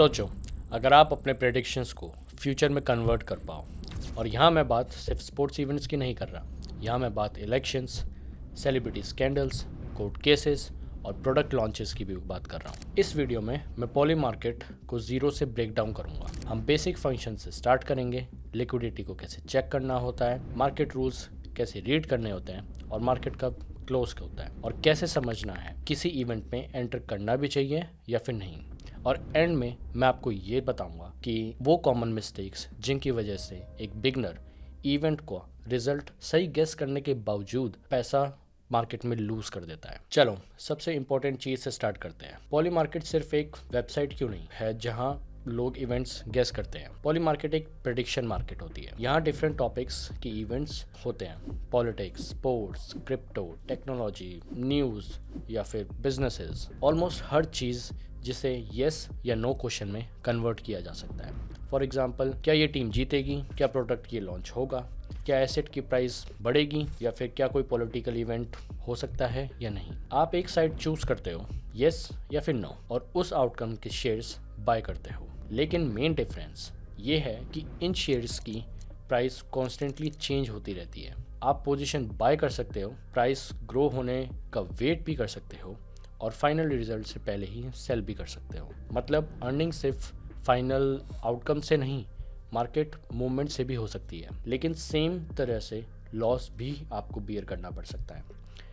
सोचो, अगर आप अपने प्रेडिक्शंस को फ्यूचर में कन्वर्ट कर पाओ। और यहाँ मैं बात सिर्फ स्पोर्ट्स इवेंट्स की नहीं कर रहा, यहाँ मैं बात elections, celebrity scandals, court cases और प्रोडक्ट लॉन्चेस की भी बात कर रहा हूँ। इस वीडियो में मैं पॉली मार्केट को ज़ीरो से ब्रेक डाउन करूँगा। हम बेसिक फंक्शन से स्टार्ट करेंगे, लिक्विडिटी को कैसे चेक करना होता है, मार्केट रूल्स कैसे रीड करने होते हैं और मार्केट कब क्लोज होता है और कैसे समझना है किसी इवेंट में एंटर करना भी चाहिए या फिर नहीं। और एंड में मैं आपको ये बताऊंगा कि वो कॉमन मिस्टेक्स जिनकी वजह से एक बिगनर इवेंट को रिजल्ट सही गेस करने के बावजूद पैसा मार्केट में लूज कर देता है। चलो सबसे इंपॉर्टेंट चीज से स्टार्ट करते हैं। पॉली मार्केट सिर्फ एक वेबसाइट क्यों नहीं है जहां लोग इवेंट्स गेस करते हैं। पॉली मार्केट एक प्रेडिक्शन मार्केट होती है। यहाँ डिफरेंट टॉपिक्स की इवेंट्स होते हैं, politics, sports, crypto, technology, news या फिर बिजनेसेस। ऑलमोस्ट हर चीज़ जिसे येस या नो क्वेश्चन में कन्वर्ट किया जा सकता है। फॉर एग्जांपल, क्या ये टीम जीतेगी, क्या प्रोडक्ट ये लॉन्च होगा, क्या एसेट की प्राइस बढ़ेगी या फिर क्या कोई पॉलिटिकल इवेंट हो सकता है या नहीं। आप एक साइड चूज करते हो, येस या फिर नो, और उस आउटकम के शेयर्स बाय करते हो। लेकिन मेन डिफरेंस ये है कि इन शेयर्स की प्राइस कॉन्स्टेंटली चेंज होती रहती है। आप पोजीशन बाय कर सकते हो, प्राइस ग्रो होने का वेट भी कर सकते हो और फाइनल रिजल्ट से पहले ही सेल भी कर सकते हो। मतलब अर्निंग सिर्फ फाइनल आउटकम से नहीं, मार्केट मूवमेंट से भी हो सकती है। लेकिन सेम तरह से लॉस भी आपको बियर करना पड़ सकता है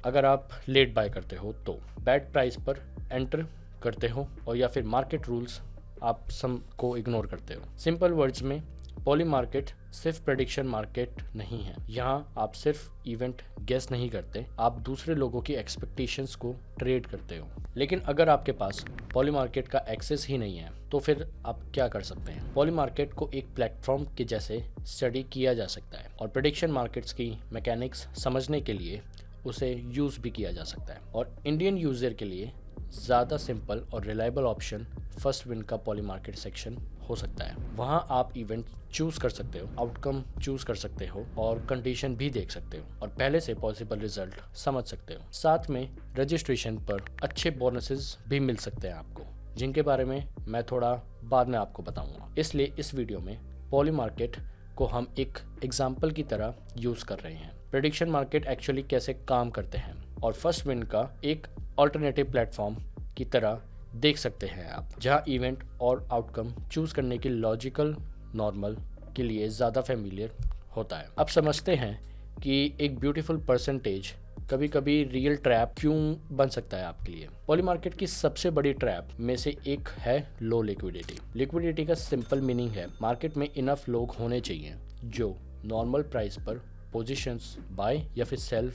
अगर आप लेट बाय करते हो, तो बैड प्राइस पर एंटर करते हो और या फिर मार्केट रूल्स आप सम को इग्नोर करते हो। सिंपल वर्ड्स में, पॉली मार्केट सिर्फ प्रेडिक्शन मार्केट नहीं है। यहाँ आप सिर्फ इवेंट गेस नहीं करते, आप दूसरे लोगों की एक्सपेक्टेशंस को ट्रेड करते हो। लेकिन अगर आपके पास पॉली मार्केट का एक्सेस ही नहीं है तो फिर आप क्या कर सकते हैं। पॉली मार्केट को एक प्लेटफॉर्म के जैसे स्टडी किया जा सकता है और प्रेडिक्शन मार्केट्स की मैकेनिक्स समझने के लिए उसे यूज़ भी किया जा सकता है। और इंडियन यूज़र के लिए ज़्यादा सिंपल और रिलायबल ऑप्शन फर्स्ट विन का पॉली मार्केट सेक्शन हो सकता है। वहाँ आप इवेंट चूज़ कर सकते हो, आउटकम चूज़ कर सकते हो और कंडीशन भी देख सकते हो और पहले से पॉसिबल रिजल्ट समझ सकते हो। साथ में रजिस्ट्रेशन पर अच्छे बोनसेस भी मिल सकते हैं आपको, जिनके बारे में मैं थोड़ा बाद में आपको बताऊंगा। इसलिए इस वीडियो में पॉली मार्केट को हम एक एग्जाम्पल की तरह यूज़ कर रहे हैं। प्रेडिक्शन मार्केट एक्चुअली कैसे काम करते हैं और फर्स्ट विन का एक ऑल्टरनेटिव प्लेटफॉर्म की तरह देख सकते हैं आप, जहां इवेंट और आउटकम चूज करने की लॉजिकल नॉर्मल के लिए ज़्यादा फेमिलियर होता है। अब समझते हैं कि एक ब्यूटीफुल परसेंटेज कभी कभी रियल ट्रैप क्यों बन सकता है आपके लिए। पॉली मार्केट की सबसे बड़ी ट्रैप में से एक है लो लिक्विडिटी। लिक्विडिटी का सिंपल मीनिंग है मार्केट में इनफ लोग होने चाहिए जो नॉर्मल प्राइस पर पोजीशंस बाय या फिर सेल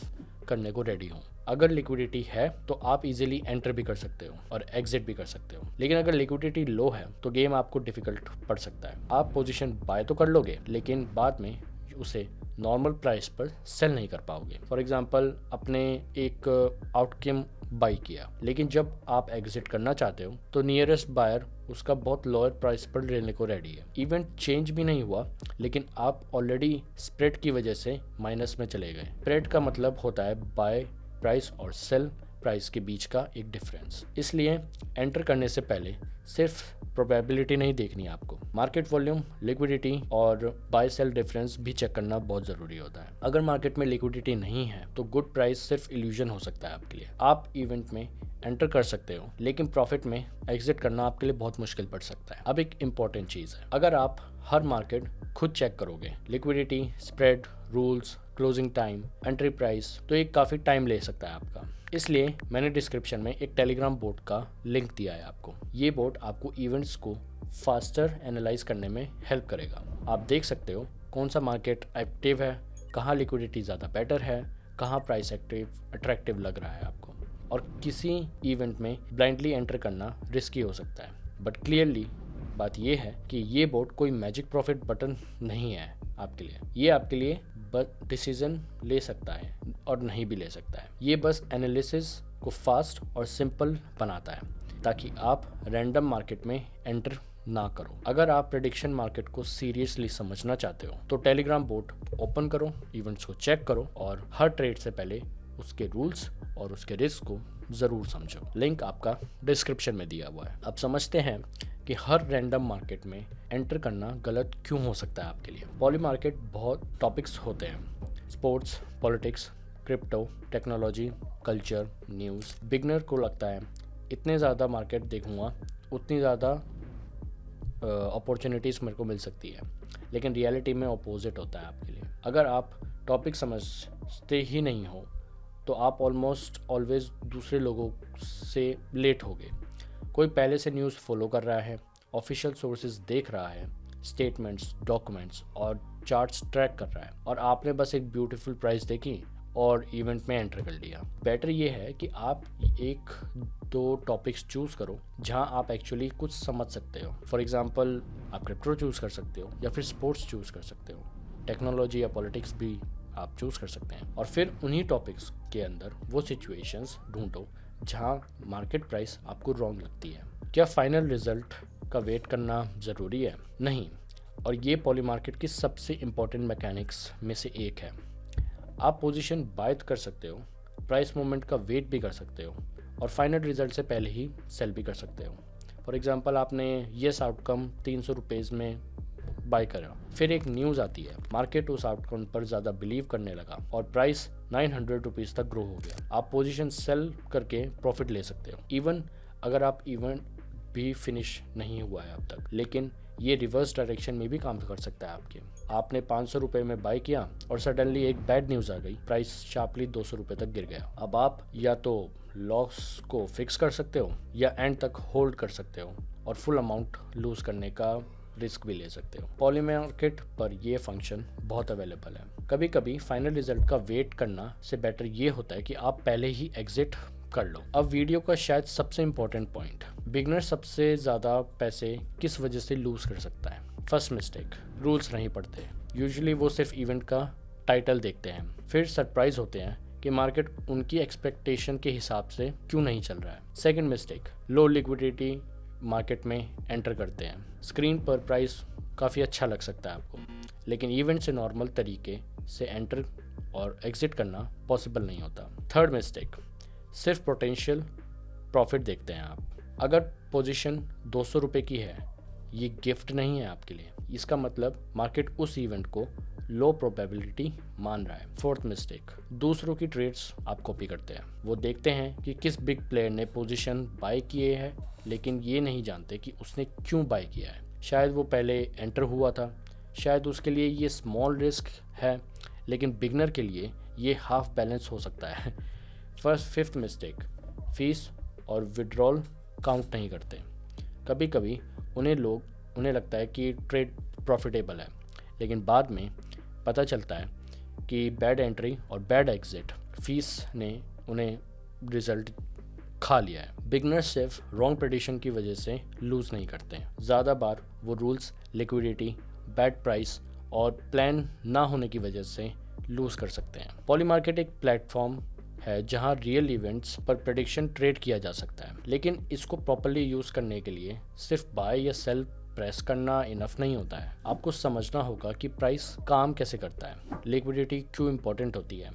करने को रेडी हों। अगर लिक्विडिटी है तो आप इजीली एंटर भी कर सकते हो और एग्जिट भी कर सकते हो। लेकिन अगर लिक्विडिटी लो है तो गेम आपको डिफिकल्ट पड़ सकता है। आप पोजीशन बाय तो कर लोगे लेकिन बाद में उसे नॉर्मल प्राइस पर सेल नहीं कर पाओगे। फॉर एग्जांपल, आपने एक आउटकम बाई किया लेकिन जब आप एग्जिट करना चाहते हो तो नियरेस्ट बायर उसका बहुत लोअर प्राइस पर लेने को रेडी है। इवेंट चेंज भी नहीं हुआ लेकिन आप ऑलरेडी स्प्रेड की वजह से माइनस में चले गए। स्प्रेड का मतलब होता है बाय प्राइस और सेल प्राइस के बीच का एक डिफरेंस। इसलिए एंटर करने से पहले सिर्फ प्रोबेबिलिटी नहीं देखनी है आपको, मार्केट वॉल्यूम, लिक्विडिटी और बाय सेल डिफरेंस भी चेक करना बहुत ज़रूरी होता है। अगर मार्केट में लिक्विडिटी नहीं है तो गुड प्राइस सिर्फ इल्यूजन हो सकता है आपके लिए। आप इवेंट में एंटर कर सकते हो लेकिन प्रॉफिट में एग्जिट करना आपके लिए बहुत मुश्किल पड़ सकता है। अब एक इम्पॉर्टेंट चीज़ है, अगर आप हर मार्केट खुद चेक करोगे, liquidity, spread, rules, closing time, entry price, तो ये काफ़ी टाइम ले सकता है आपका। इसलिए मैंने डिस्क्रिप्शन में एक टेलीग्राम बोट का लिंक दिया है आपको। ये बोट आपको इवेंट्स को फास्टर एनालाइज करने में हेल्प करेगा। आप देख सकते हो कौन सा मार्केट एक्टिव है, कहाँ लिक्विडिटी ज़्यादा बेटर है, कहाँ प्राइस अट्रैक्टिव लग रहा है आपको। और किसी इवेंट में ब्लाइंडली एंटर करना रिस्की हो सकता है, बट क्लियरली बात यह है कि ये बोट कोई मैजिक प्रॉफिट बटन नहीं है आपके लिए। ये आपके लिए बस डिसीजन ले सकता है और नहीं भी ले सकता है। ये बस एनालिसिस को फास्ट और सिंपल बनाता है ताकि आप रैंडम मार्केट में एंटर ना करो। अगर आप प्रेडिक्शन मार्केट को सीरियसली समझना चाहते हो तो टेलीग्राम बोट ओपन करो, इवेंट्स को चेक करो और हर ट्रेड से पहले उसके रूल्स और उसके रिस्क को ज़रूर समझो। लिंक आपका डिस्क्रिप्शन में दिया हुआ है। अब समझते हैं कि हर रैंडम मार्केट में एंटर करना गलत क्यों हो सकता है आपके लिए। पॉली मार्केट बहुत टॉपिक्स होते हैं, sports, politics, crypto, technology, culture, news. Beginner को लगता है इतने ज़्यादा मार्केट देखूंगा उतनी ज़्यादा अपॉर्चुनिटीज़ मेरे को मिल सकती है, लेकिन रियलिटी में अपोजिट होता है आपके लिए। अगर आप टॉपिक समझते ही नहीं हो तो आप ऑलमोस्ट ऑलवेज दूसरे लोगों से लेट होगे। कोई पहले से न्यूज़ फॉलो कर रहा है, ऑफिशियल सोर्सेज देख रहा है, स्टेटमेंट्स, डॉक्यूमेंट्स और चार्ट्स ट्रैक कर रहा है, और आपने बस एक ब्यूटीफुल प्राइस देखी और इवेंट में एंटर कर लिया। बेटर ये है कि आप एक दो टॉपिक्स चूज़ करो जहां आप एक्चुअली कुछ समझ सकते हो। फॉर एग्जांपल आप क्रिप्टो चूज़ कर सकते हो, या फिर स्पोर्ट्स चूज़ कर सकते हो, टेक्नोलॉजी या पॉलिटिक्स भी आप चूज़ कर सकते हैं। और फिर उन्हीं टॉपिक्स के अंदर वो सिचुएशंस ढूंढो जहां मार्केट प्राइस आपको रॉन्ग लगती है। क्या फाइनल रिजल्ट का वेट करना ज़रूरी है? नहीं। और ये पॉली मार्केट की सबसे इम्पॉर्टेंट मैकेनिक्स में से एक है। आप पोजीशन बाय कर सकते हो, प्राइस मूवमेंट का वेट भी कर सकते हो, और फाइनल रिजल्ट से पहले ही सेल भी कर सकते हो। फॉर एग्जांपल आपने येस आउटकम 300 रुपीज़ में बाय करा, फिर एक न्यूज़ आती है, मार्केट उस आउटकम पर ज़्यादा बिलीव करने लगा और प्राइस 900 रुपीज़ तक ग्रो हो गया। आप पोजीशन सेल करके प्रॉफिट ले सकते हो, इवन अगर आप इवेंट भी फिनिश नहीं हुआ है अब तक। लेकिन ये रिवर्स डायरेक्शन में भी काम कर सकता है आपके। आपने 500 रुपये में बाय किया और सडनली एक बैड न्यूज़ आ गई, प्राइस शार्पली 200 रुपये तक गिर गया। अब आप या तो लॉस को फिक्स कर सकते हो या एंड तक होल्ड कर सकते हो और फुल अमाउंट लूज करने का रिस्क भी ले सकते हो। पॉली मार्केट पर ये फंक्शन बहुत अवेलेबल है। कभी कभी फाइनल रिजल्ट का वेट करना से बेटर ये होता है कि आप पहले ही एग्जिट कर लो। अब वीडियो का शायद सबसे इम्पोर्टेंट पॉइंट, बिगनर सबसे ज़्यादा पैसे किस वजह से लूज कर सकता है। फर्स्ट मिस्टेक, रूल्स नहीं पढ़ते। यूजुअली वो सिर्फ इवेंट का टाइटल देखते हैं, फिर सरप्राइज होते हैं कि मार्केट उनकी एक्सपेक्टेशन के हिसाब से क्यों नहीं चल रहा है। सेकंड मिस्टेक, लो लिक्विडिटी मार्केट में एंटर करते हैं। स्क्रीन पर प्राइस काफ़ी अच्छा लग सकता है आपको, लेकिन इवेंट से नॉर्मल तरीके से एंटर और एग्जिट करना पॉसिबल नहीं होता। थर्ड मिस्टेक, सिर्फ पोटेंशियल प्रॉफिट देखते हैं आप। अगर पोजीशन 200 रुपये की है, ये गिफ्ट नहीं है आपके लिए। इसका मतलब मार्केट उस इवेंट को लो प्रोबेबिलिटी मान रहा है। फोर्थ मिस्टेक, दूसरों की ट्रेड्स आप कॉपी करते हैं। वो देखते हैं कि किस बिग प्लेयर ने पोजीशन बाय किए है, लेकिन ये नहीं जानते कि उसने क्यों बाय किया है। शायद वो पहले एंटर हुआ था, शायद उसके लिए ये स्मॉल रिस्क है, लेकिन बिगनर के लिए ये हाफ बैलेंस हो सकता है। फिफ्थ मिस्टेक, फीस और विड्रॉल काउंट नहीं करते। कभी कभी उन्हें लगता है कि ट्रेड प्रॉफिटेबल है, लेकिन बाद में पता चलता है कि बैड एंट्री और बैड एग्जिट फीस ने उन्हें रिजल्ट खा लिया है। बिगनर्स सिर्फ रॉन्ग प्रेडिक्शन की वजह से लूज नहीं करते हैं। ज़्यादा बार वो रूल्स, लिक्विडिटी, बैड प्राइस और प्लान ना होने की वजह से लूज कर सकते हैं। पॉली मार्केट एक प्लेटफॉर्म है जहां रियल इवेंट्स पर प्रेडिक्शन ट्रेड किया जा सकता है, लेकिन इसको प्रॉपर्ली यूज़ करने के लिए सिर्फ बाय या सेल प्रेस करना इनफ नहीं होता है। आपको समझना होगा कि प्राइस काम कैसे करता है, लिक्विडिटी क्यों इंपॉर्टेंट होती है,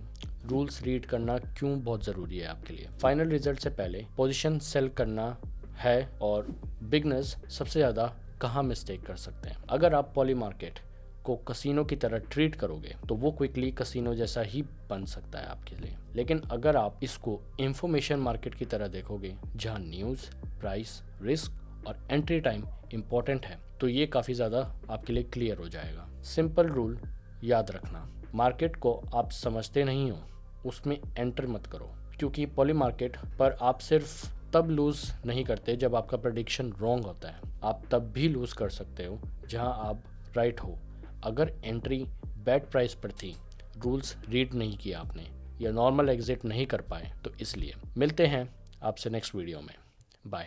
रूल्स रीड करना क्यों बहुत ज़रूरी है आपके लिए, फाइनल रिजल्ट से पहले पोजीशन सेल करना है, और बिगनर्स सबसे ज़्यादा कहाँ मिस्टेक कर सकते हैं। अगर आप पॉली मार्केट को कसिनो की तरह ट्रीट करोगे तो वो क्विकली कसिनो जैसा ही बन सकता है आपके लिए। लेकिन अगर आप इसको इंफॉर्मेशन मार्केट की तरह देखोगे जहां न्यूज़, प्राइस, रिस्क और एंट्री टाइम इंपॉर्टेंट है, तो ये काफ़ी ज़्यादा आपके लिए क्लियर हो जाएगा। सिंपल रूल याद रखना, मार्केट को आप समझते नहीं हो उसमें एंटर मत करो, क्योंकि पॉली मार्केट पर आप सिर्फ तब लूज़ नहीं करते जब आपका प्रेडिक्शन रॉन्ग होता है। आप तब भी लूज़ कर सकते हो जहां आप राइट हो। अगर एंट्री बैड प्राइस पर थी, रूल्स रीड नहीं किया आपने, या नॉर्मल एग्जिट नहीं कर पाए, तो इसलिए। मिलते हैं आपसे नेक्स्ट वीडियो में। बाय।